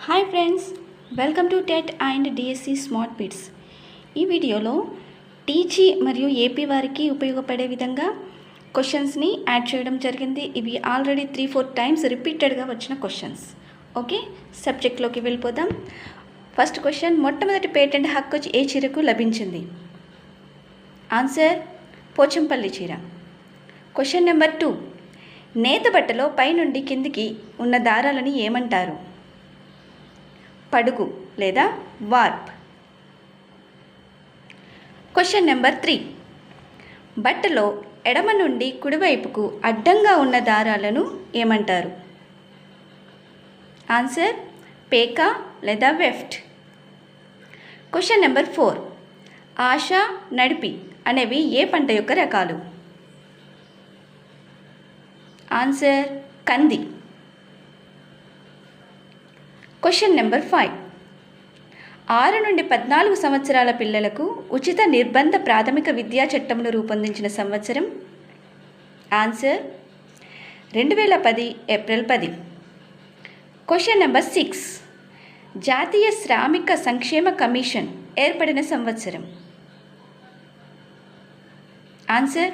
Hi friends, welcome to TET and DSC smart bits. ఈ వీడియోలో TG మరియు AP వారికి ఉపయోగపడే విధంగా క్వశ్చన్స్ని యాడ్ చేయడం జరిగింది. ఇవి ఆల్రెడీ 3-4 టైమ్స్ రిపీటెడ్గా వచ్చిన క్వశ్చన్స్. ఓకే, సబ్జెక్ట్లోకి వెళ్ళిపోదాం. ఫస్ట్ క్వశ్చన్, మొట్టమొదటి పేటెంట్ హక్కు ఏ చీరకు లభించింది? ఆన్సర్ పోచంపల్లి చీర. క్వశ్చన్ నెంబర్ 2, నేత బట్టలో పైనుండి కిందికి ఉన్న దారాలని ఏమంటారు? పడుగు లేదా వార్ప్. క్వశ్చన్ నెంబర్ 3, బట్టలో ఎడమ నుండి కుడివైపుకు అడ్డంగా ఉన్న దారాలను ఏమంటారు? ఆన్సర్ పేక లేదా వెఫ్ట్. క్వశ్చన్ నెంబర్ 4, ఆశ, నడిపి అనేవి ఏ పంట యొక్క రకాలు? ఆన్సర్ కంది. క్వశ్చన్ నెంబర్ 5, 6 నుండి 14 సంవత్సరాల పిల్లలకు ఉచిత నిర్బంధ ప్రాథమిక విద్యా చట్టంను రూపొందించిన సంవత్సరం? Answer 2010 April 10. క్వశ్చన్ నెంబర్ 6, జాతీయ శ్రామిక సంక్షేమ కమిషన్ ఏర్పడిన సంవత్సరం? ఆన్సర్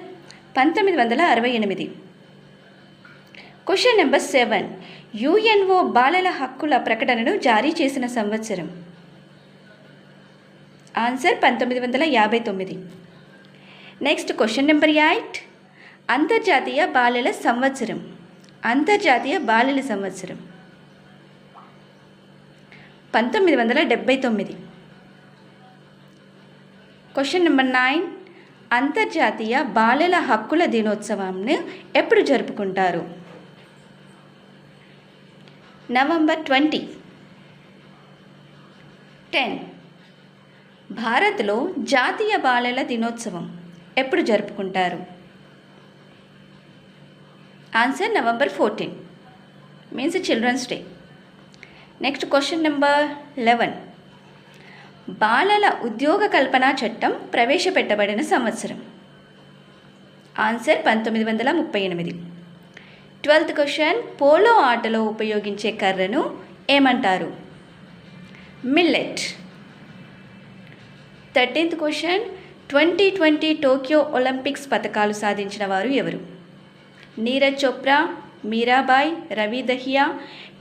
1968. క్వశ్చన్ నెంబర్ 7, యుఎన్ఓ బాలల హక్కుల ప్రకటనను జారీ చేసిన సంవత్సరం? ఆన్సర్ 1959. నెక్స్ట్ క్వశ్చన్ నెంబర్ 8, అంతర్జాతీయ బాలల సంవత్సరం? అంతర్జాతీయ బాలల సంవత్సరం 1979. క్వశ్చన్ నెంబర్ 9, అంతర్జాతీయ బాలల హక్కుల దినోత్సవాన్ని ఎప్పుడు జరుపుకుంటారు? నవంబర్ 20. 10, భారత్లో జాతీయ బాలల దినోత్సవం ఎప్పుడు జరుపుకుంటారు? Answer November 14, means children's day. Next question number 11, బాలల ఉద్యోగ కల్పన చట్టం ప్రవేశపెట్టబడిన సంవత్సరం? ఆన్సర్ 1938. 12th క్వశ్చన్, పోలో ఆటలో ఉపయోగించే కర్రను ఏమంటారు? Millet. 13th question, 2020 Tokyo Olympics పతకాలు సాధించిన వారు ఎవరు? నీరజ్ చోప్రా, మీరాబాయ్, రవి దహియా,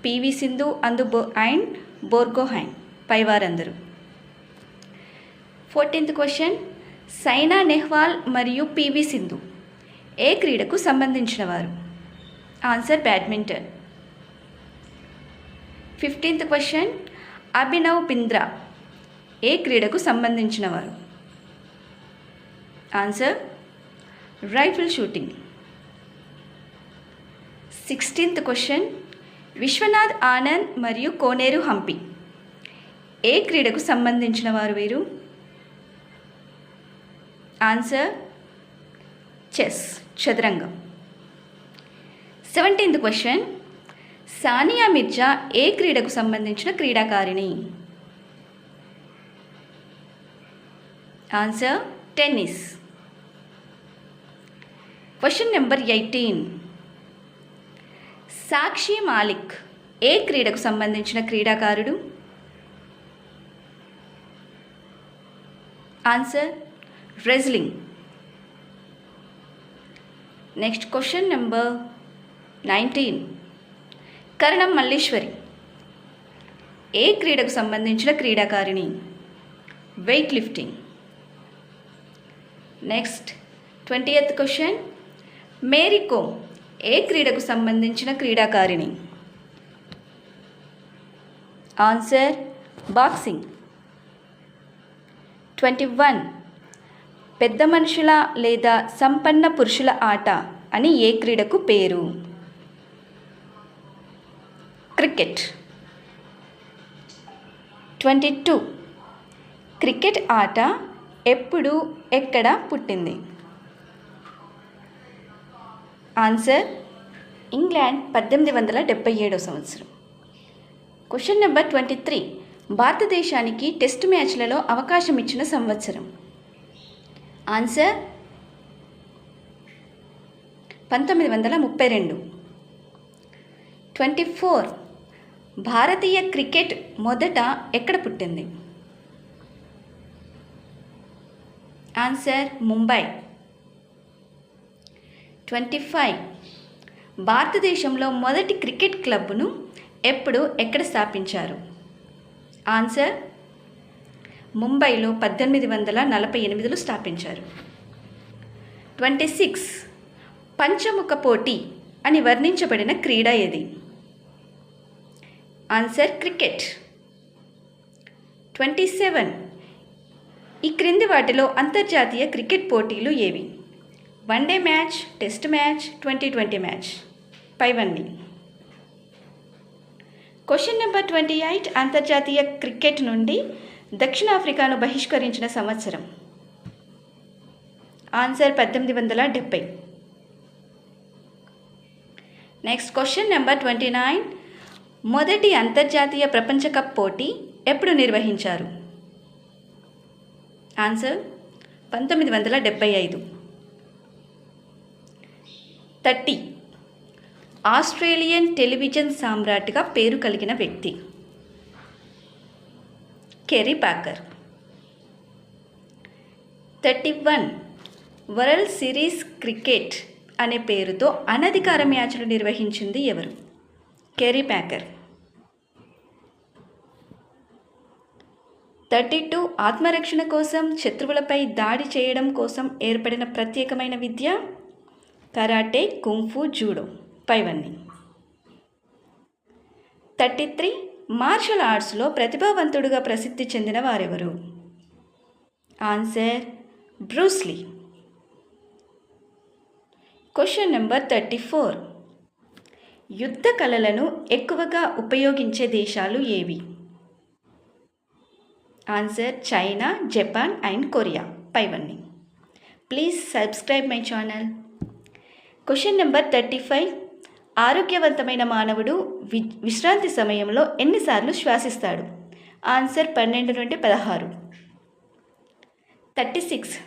పివి సింధు అండ్ బోర్గోహైన్ పైవారందరూ. 14th క్వశ్చన్, సైనా నెహ్వాల్ మరియు పివి సింధు ఏ క్రీడకు సంబంధించిన వారు? Answer badminton. 15th question, Abhinav Bindra ఏ క్రీడకు సంబంధించిన వారు? Answer rifle shooting. 16th question, Vishwanath Anand మరియు కోనేరు హంపి ఏ క్రీడకు సంబంధించిన వారు వీరు? ఆన్సర్ చెస్, చదరంగం. 17th క్వశ్చన్, సానియా మిర్జా ఏ క్రీడకు సంబంధించిన క్రీడాకారిణి? Answer tennis. Question number 18, Sakshi Malik ఏ క్రీడకు సంబంధించిన క్రీడాకారుడు? Answer wrestling. Next question number 19, Karnam Malleswari ఏ క్రీడకు సంబంధించిన క్రీడాకారిణి? Weight lifting. Next 20th question, Mary Kom ఏ క్రీడకు సంబంధించిన క్రీడాకారిణి? Answer boxing. 21, పెద్ద మనుషుల లేదా సంపన్న పురుషుల ఆట అని ఏ క్రీడకు పేరు? క్రికెట్. 22, క్రికెట్ ఆట ఎప్పుడు ఎక్కడ పుట్టింది? ఆన్సర్ ఇంగ్లాండ్ 1877 సంవత్సరం. క్వశ్చన్ నెంబర్ 23, భారతదేశానికి టెస్ట్ మ్యాచ్లలో అవకాశం ఇచ్చిన సంవత్సరం? ఆన్సర్ 1932. 24, భారతీయ క్రికెట్ మొదట ఎక్కడ పుట్టింది? ఆన్సర్ ముంబై. 25. భారతదేశంలో మొదటి క్రికెట్ క్లబ్ను ఎక్కడ స్థాపించారు? ఆన్సర్ ముంబైలో 1848లో స్థాపించారు. 26. పంచముఖ పోటీ అని వర్ణించబడిన క్రీడ ఏది? Answer cricket. 27. ఈ క్రింది వాటిలో అంతర్జాతీయ క్రికెట్ పోటీలు ఏవి? One day match, test match, 2020 match. పైవన్నీ. Question number 28. అంతర్జాతీయ క్రికెట్ నుండి దక్షిణాఫ్రికాను బహిష్కరించిన సంవత్సరం? ఆన్సర్ 1870. Next question number 29. మొదటి అంతర్జాతీయ ప్రపంచ కప్ పోటీ ఎప్పుడు నిర్వహించారు? ఆన్సర్ 1975. 30. ఆస్ట్రేలియన్ టెలివిజన్ సామ్రాట్గా పేరు కలిగిన వ్యక్తి? కెరీ పాకర్. 31. వరల్డ్ సిరీస్ క్రికెట్ అనే పేరుతో అనధికార మ్యాచ్లు నిర్వహించింది ఎవరు? కెరీ పాకర్. 32. ఆత్మరక్షణ కోసం, శత్రువులపై దాడి చేయడం కోసం ఏర్పడిన ప్రత్యేకమైన విద్య? Karate, kung fu, judo. పైవన్నీ. 33. మార్షల్ ఆర్ట్స్లో ప్రతిభావంతుడుగా ప్రసిద్ధి చెందిన వారెవరు? Answer Bruce Lee. Question number 34. యుద్ధ కళలను ఎక్కువగా ఉపయోగించే దేశాలు ఏవి? Answer China, Japan and Korea. పైవన్నీ. Please subscribe my channel. Question number 35. ఆరోగ్యవంతమైన మానవుడు విశ్రాంతి సమయంలో ఎన్నిసార్లు శ్వాసిస్తాడు? ఆన్సర్ 12 నుండి 16. 36.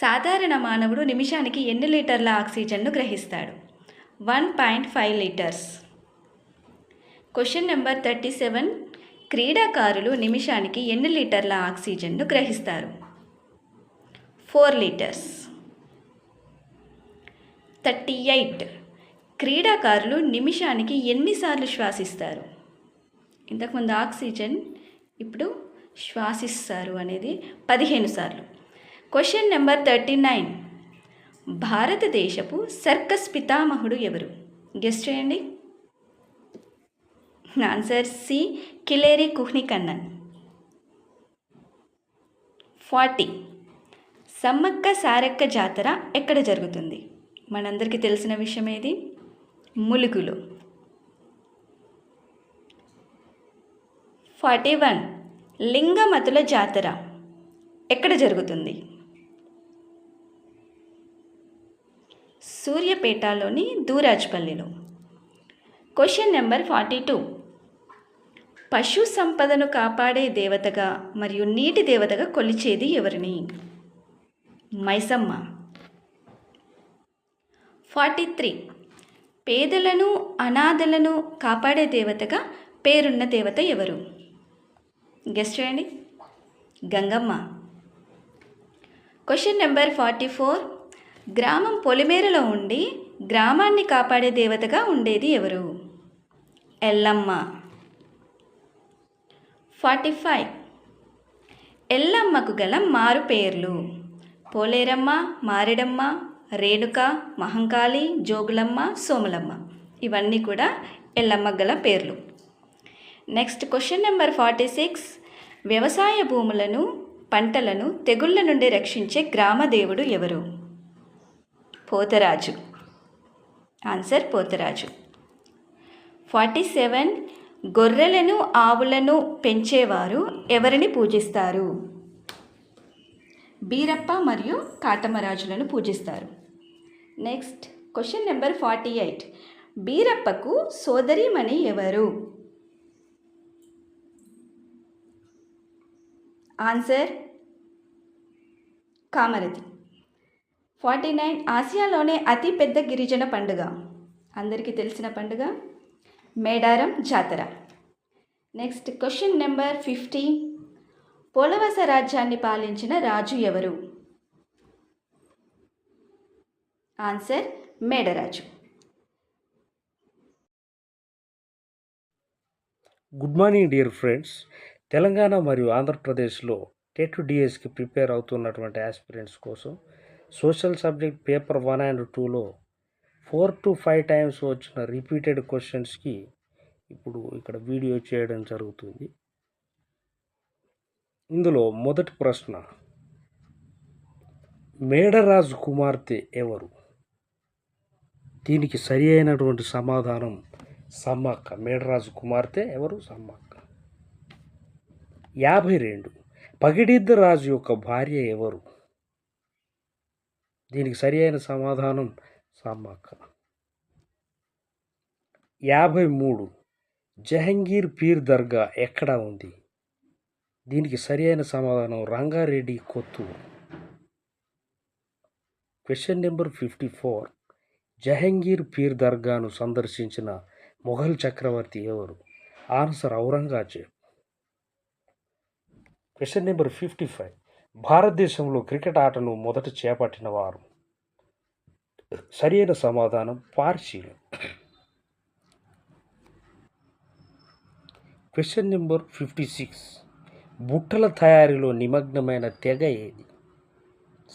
సాధారణ మానవుడు నిమిషానికి ఎన్ని లీటర్ల ఆక్సిజన్ను గ్రహిస్తాడు? 1.5 లీటర్స్. Question number 37. క్రీడాకారులు నిమిషానికి ఎన్ని లీటర్ల ఆక్సిజన్ను గ్రహిస్తారు? 4 లీటర్స్. 38. క్రీడాకారులు నిమిషానికి ఎన్నిసార్లు శ్వాసిస్తారు? ఇంతకుముందు ఆక్సిజన్, ఇప్పుడు శ్వాసిస్తారు అనేది 15 సార్లు. Question number 39. భారతదేశపు సర్కస్ పితామహుడు ఎవరు? గెస్ చేయండి. Answer C. కిలేరి కుహ్నికన్నన్. 40. సమ్మక్క సారక్క జాతర ఎక్కడ జరుగుతుంది? మనందరికీ తెలిసిన విషయం ఏది? ములుగులో. 41. లింగమతుల జాతర ఎక్కడ జరుగుతుంది? సూర్యాపేటలోని దూరాజ్పల్లిలో. Question number 42. పశు సంపదను కాపాడే దేవతగా మరియు నీటి దేవతగా కొలిచేది ఎవరిని? మైసమ్మ. 43. పేదలను, అనాథలను కాపాడే దేవతగా పేరున్న దేవత ఎవరు? గెస్ చేయండి. గంగమ్మ. Question number 44. గ్రామం పొలిమేరలో ఉండి గ్రామాన్ని కాపాడే దేవతగా ఉండేది ఎవరు? ఎల్లమ్మ. 45. ఎల్లమ్మకు గల మారు పేర్లు? పోలేరమ్మ, మారెడమ్మ, రేణుక, మహంకాళి, జోగులమ్మ, సోములమ్మ. ఇవన్నీ కూడా ఎల్లమ్మ గల పేర్లు. Next question number 46. వ్యవసాయ భూములను, పంటలను తెగుళ్ళ నుండి రక్షించే గ్రామదేవుడు ఎవరు? పోతరాజు. ఆన్సర్ పోతరాజు. 47. గొర్రెలను, ఆవులను పెంచేవారు ఎవరిని పూజిస్తారు? బీరప్ప మరియు కాటమరాజులను పూజిస్తారు. Next question number 48. బీరప్పకు సోదరీమణి ఎవరు? ఆన్సర్ కామరతి. 49. ఆసియాలోనే అతిపెద్ద గిరిజన పండుగ? అందరికీ తెలిసిన పండుగ మేడారం జాతర. Next question number 50. పొలవస రాజ్యాన్ని పాలించిన రాజు ఎవరు? Answer Medaraju. Good morning dear friends. Telangana మరియు ఆంధ్రప్రదేశ్లో టెట్ డిఎస్కి ప్రిపేర్ అవుతున్నటువంటి ఆస్పిరెంట్స్ కోసం సోషల్ సబ్జెక్ట్ పేపర్ 1 and 2లో 4 to 5 టైమ్స్ వచ్చిన రిపీటెడ్ క్వశ్చన్స్కి ఇప్పుడు ఇక్కడ వీడియో చేయడం జరుగుతుంది. ఇందులో మొదటి ప్రశ్న, మేడరాజు కుమార్తె ఎవరు? దీనికి సరి అయినటువంటి సమాధానం సమ్మక్క. మేడరాజు కుమార్తె ఎవరు? సమ్మక్క. 52. పగిడిద్ద రాజు యొక్క భార్య ఎవరు? దీనికి సరి అయిన సమాధానం సమ్మక్క. 53. జహంగీర్ పీర్ దర్గా ఎక్కడ ఉంది? దీనికి సరి అయిన సమాధానం రంగారెడ్డి, కొత్తూరు. Question number 54. జహంగీర్ పీర్ దర్గాను సందర్శించిన మొఘల్ చక్రవర్తి ఎవరు? ఆన్సర్ ఔరంగజేబ్. Question number 55. భారతదేశంలో క్రికెట్ ఆటను మొదట చేపట్టిన వారు? సరైన సమాధానం పార్సీలు. Question number 56. బుట్టల తయారీలో నిమగ్నమైన తెగ ఏది?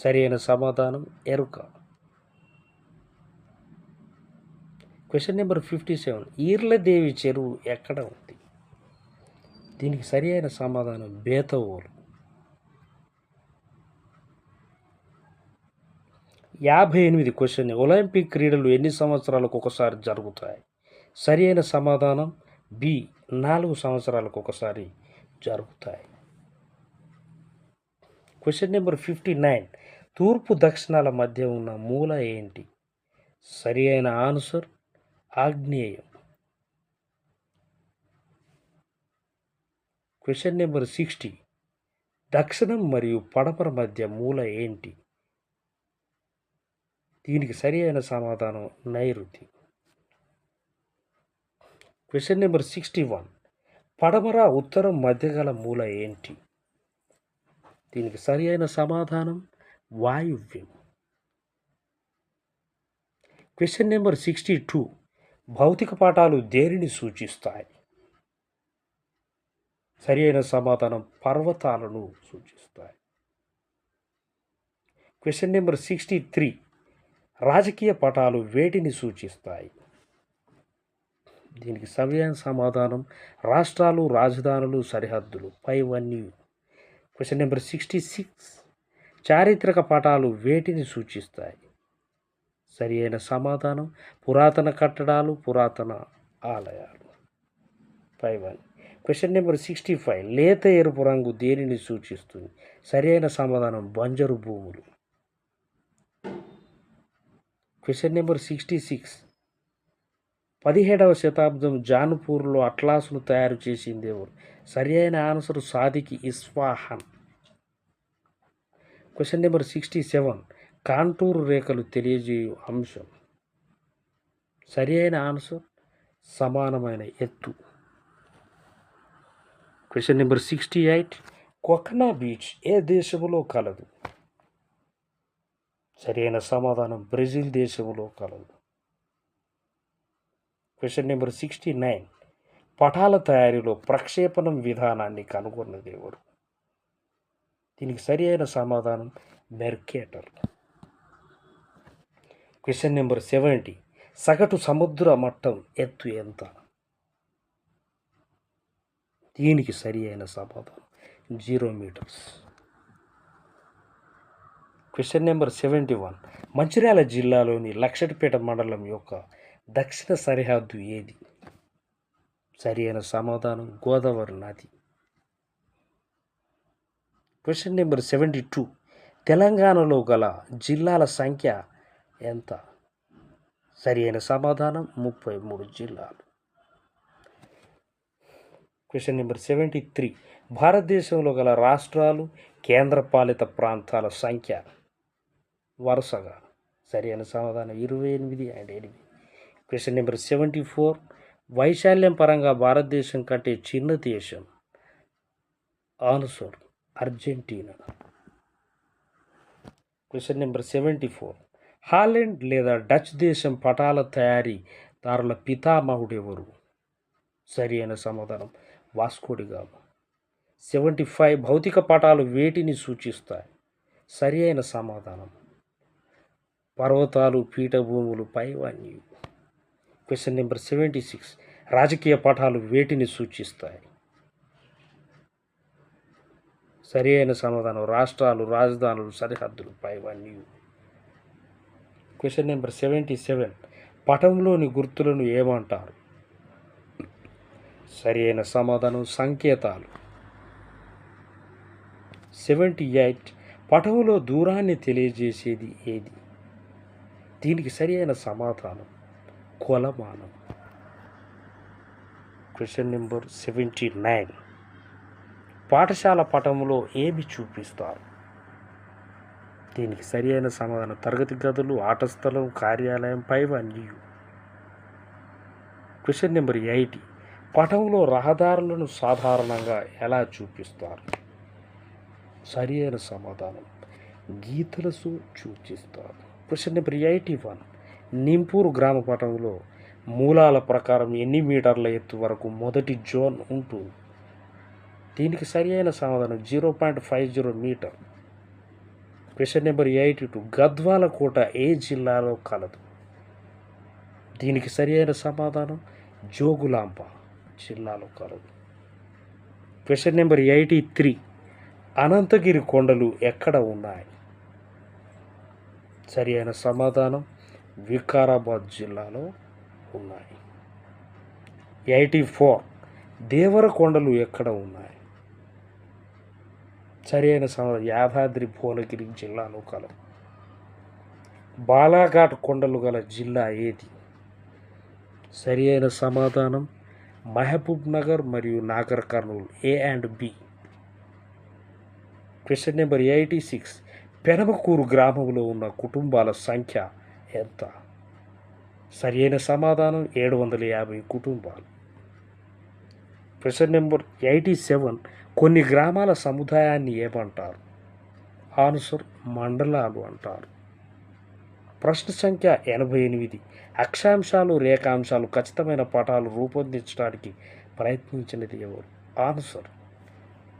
సరైన సమాధానం ఎరుక. Question number 57. ఈర్లదేవి చెరువు ఎక్కడ ఉంది? దీనికి సరి అయిన సమాధానం బేతవోలు. 58 క్వశ్చన్, ఒలింపిక్ క్రీడలు ఎన్ని సంవత్సరాలకు ఒకసారి జరుగుతాయి? సరి అయిన సమాధానం బి, 4 సంవత్సరాలకు ఒకసారి జరుగుతాయి. Question number 59. తూర్పు దక్షిణాల మధ్య ఉన్న మూల ఏంటి? సరి అయిన ఆన్సర్ ఆగ్నేయం. Question number 60. దక్షిణం మరియు పడమర మధ్య మూల ఏంటి? దీనికి సరి అయిన సమాధానం నైరుతి. Question number 61. పడమర ఉత్తరం మధ్య గల మూల ఏంటి? దీనికి సరి అయిన సమాధానం వాయువ్యం. Question number 62. భౌతిక పాఠాలు దేనిని సూచిస్తాయి? సరి అయిన సమాధానం పర్వతాలను సూచిస్తాయి. Question number 63. రాజకీయ పటాలు వేటిని సూచిస్తాయి? దీనికి సరైన సమాధానం రాష్ట్రాలు, రాజధానులు, సరిహద్దులు, పైవన్నీ. Question number 66. చారిత్రక పటాలు వేటిని సూచిస్తాయి? సరి అయిన సమాధానం పురాతన కట్టడాలు, పురాతన ఆలయాలు, పైవన్నీ. Question number 65. లేత ఎరుపు రంగు దేనిని సూచిస్తుంది? సరి అయిన సమాధానం బంజరు భూములు. Question number 66. 17వ శతాబ్దం జాన్పూర్లో అట్లాస్ను తయారు చేసింది ఎవరు? సరి అయిన answer Sadiqi Isfahan. Question number 67. Contour రేఖలు తెలియజేయు అంశం? సరి అయిన ఆన్సర్ సమానమైన ఎత్తు. Question number 68. కొకనా బీచ్ ఏ దేశంలో కలదు? సరైన సమాధానం బ్రెజిల్ దేశంలో కలదు. Question number 69. పటాల తయారీలో ప్రక్షేపణం విధానాన్ని కనుగొన్నది ఎవరు? దీనికి సరి అయిన సమాధానం మెర్కేటర్. Question number 70. సగటు సముద్ర మట్టం ఎత్తు ఎంత? దీనికి సరి అయిన సమాధానం 0 meters. Question number 71. మంచిర్యాల జిల్లాలోని లక్షటిపేట మండలం యొక్క దక్షిణ సరిహద్దు ఏది? సరి అయిన సమాధానం గోదావరి నది. Question number 72. తెలంగాణలో గల జిల్లాల సంఖ్య ఎంత? సరి అయిన సమాధానం 33 జిల్లాలు. Question number 73. భారతదేశంలో గల రాష్ట్రాలు, కేంద్రపాలిత ప్రాంతాల సంఖ్య వరుసగా? సరైన సమాధానం 28 and 8. Question number 74. వైశాల్యం పరంగా భారతదేశం కంటే చిన్న దేశం? Answer Argentina. Question number 74. Holland లేదా డచ్ దేశం పటాల తయారీదారుల పితామహుడు ఎవరు? సరి అయిన సమాధానం వాస్కోడి గామా. 75. భౌతిక పటాలు వేటిని సూచిస్తాయి? సరి అయిన సమాధానం పర్వతాలు, పీఠభూములు, పైవన్నీ. Question number 76. రాజకీయ పటాలు వేటిని సూచిస్తాయి? సరి అయిన సమాధానం రాష్ట్రాలు, రాజధానులు, సరిహద్దులు, పైవన్నీ. Question number 77. పటంలోని గుర్తులను ఏమంటారు? సరి అయిన సమాధానం సంకేతాలు. 78. పటంలో దూరాన్ని తెలియజేసేది ఏది? దీనికి సరి అయిన సమాధానం కొలమానం. Question number 79. పాఠశాల పటంలో ఏమి చూపిస్తారు? దీనికి సరి అయిన సమాధానం తరగతి గదులు, ఆట స్థలం, కార్యాలయం, పైవన్నీ. Question number 80. పటంలో రహదారులను సాధారణంగా ఎలా చూపిస్తారు? సరి అయిన సమాధానం గీతలతో సూచిస్తారు. Question number 81. నింపూరు గ్రామ పటంలో మూలాల ప్రకారం ఎన్ని మీటర్ల ఎత్తు వరకు మొదటి జోన్ ఉంటుంది? దీనికి సరి అయిన సమాధానం 0.50 మీటర్. Question number 82. గద్వాల కోట ఏ జిల్లాలో కలదు? దీనికి సరి అయిన సమాధానం జోగులాంబ జిల్లాలో కలదు. Question number 83. అనంతగిరి కొండలు ఎక్కడ ఉన్నాయి? సరి అయిన సమాధానం వికారాబాద్ జిల్లాలో ఉన్నాయి. 84. దేవరకొండలు ఎక్కడ ఉన్నాయి? సరి అయిన సమాధానం యాదాద్రి భువనగిరి జిల్లాలో కలవు. బాలాఘాట్ కొండలు గల జిల్లా ఏది? సరి అయిన సమాధానం మహబూబ్ నగర్ మరియు Nagar Kurnool, A and B. Question number 86. Penamakuru గ్రామంలో ఉన్న కుటుంబాల సంఖ్య ఎంత? సరి అయిన సమాధానం 750 కుటుంబాలు. Question number 87. కొన్ని గ్రామాల సముదాయాన్ని ఏమంటారు? ఆన్సర్ మండలాలు అంటారు. ప్రశ్న సంఖ్య 88. అక్షాంశాలు, రేఖాంశాలు ఖచ్చితమైన పటాలు రూపొందించడానికి ప్రయత్నించినది ఎవరు? ఆన్సర్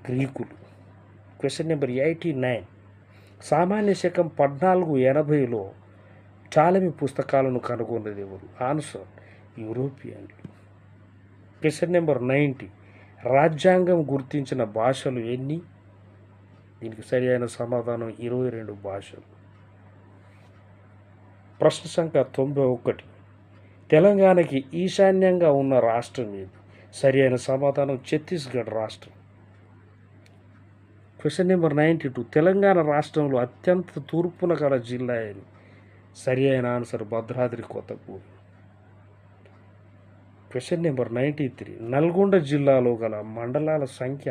గ్రీకులు. Question number 89. సామాన్య శకం 1480లో చాలమి పుస్తకాలను కనుగొన్నది ఎవరు? ఆన్సర్ యూరోపియన్లు. Question number 90. రాజ్యాంగం గుర్తించిన భాషలు ఎన్ని? దీనికి సరి అయిన సమాధానం 22 భాషలు. ప్రశ్న సంఖ్య 91. తెలంగాణకి ఈశాన్యంగా ఉన్న రాష్ట్రం ఏది? సరి అయిన సమాధానం ఛత్తీస్గఢ్ రాష్ట్రం. Question number 92. తెలంగాణ రాష్ట్రంలో అత్యంత తూర్పున గల జిల్లా ఏది? సరి అయిన answer Bhadradri Kothagudem. Question number 93. Nalgonda జిల్లాలో గల మండలాల సంఖ్య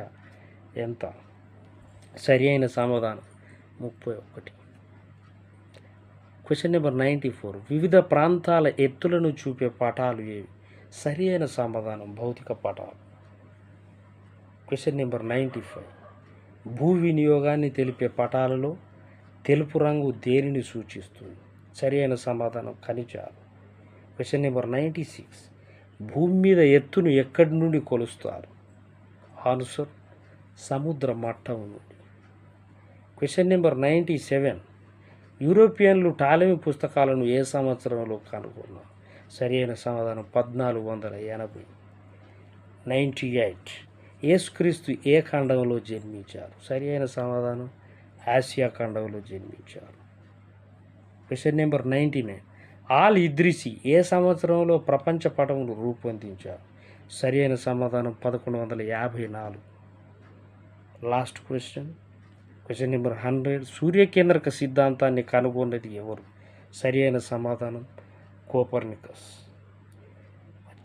ఎంత? సరి అయిన సమాధానం 31. Question number 94. వివిధ ప్రాంతాల ఎత్తులను చూపే పటాలు ఏవి? సరి అయిన సమాధానం భౌతిక పటాలు. Question number 95. భూ వినియోగాన్ని తెలిపే పటాలలో తెలుపు రంగు దేనిని సూచిస్తుంది? సరి అయిన సమాధానం ఖనిజాలు. Question number 96. భూమి మీద ఎత్తును ఎక్కడి నుండి కొలుస్తారు? ఆన్సర్ సముద్ర మట్టం నుండి. Question number 97. యూరోపియన్లు టాలెమీ పుస్తకాలను ఏ సంవత్సరంలో కనుగొన్నారు? సరి అయిన సమాధానం 1480. 98. యేసుక్రీస్తు ఏ ఖండంలో జన్మించారు? సరి అయిన సమాధానం ఆసియా ఖండంలో జన్మించారు. Question number 99. ఆల్ ఇద్రిసి ఏ సంవత్సరంలో ప్రపంచ పటమును రూపొందించారు? సరి అయిన సమాధానం 1154. Last question. Question number 100. సూర్యకేంద్రక సిద్ధాంతాన్ని కనుగొన్నది ఎవరు? సరి అయిన సమాధానం కోపర్నికస్.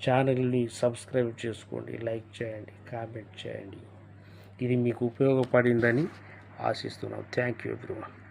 ఛానల్ని సబ్స్క్రైబ్ చేసుకోండి, లైక్ చేయండి, కామెంట్ చేయండి. ఇది మీకు ఉపయోగపడిందని ఆశిస్తున్నాను. Thank you everyone.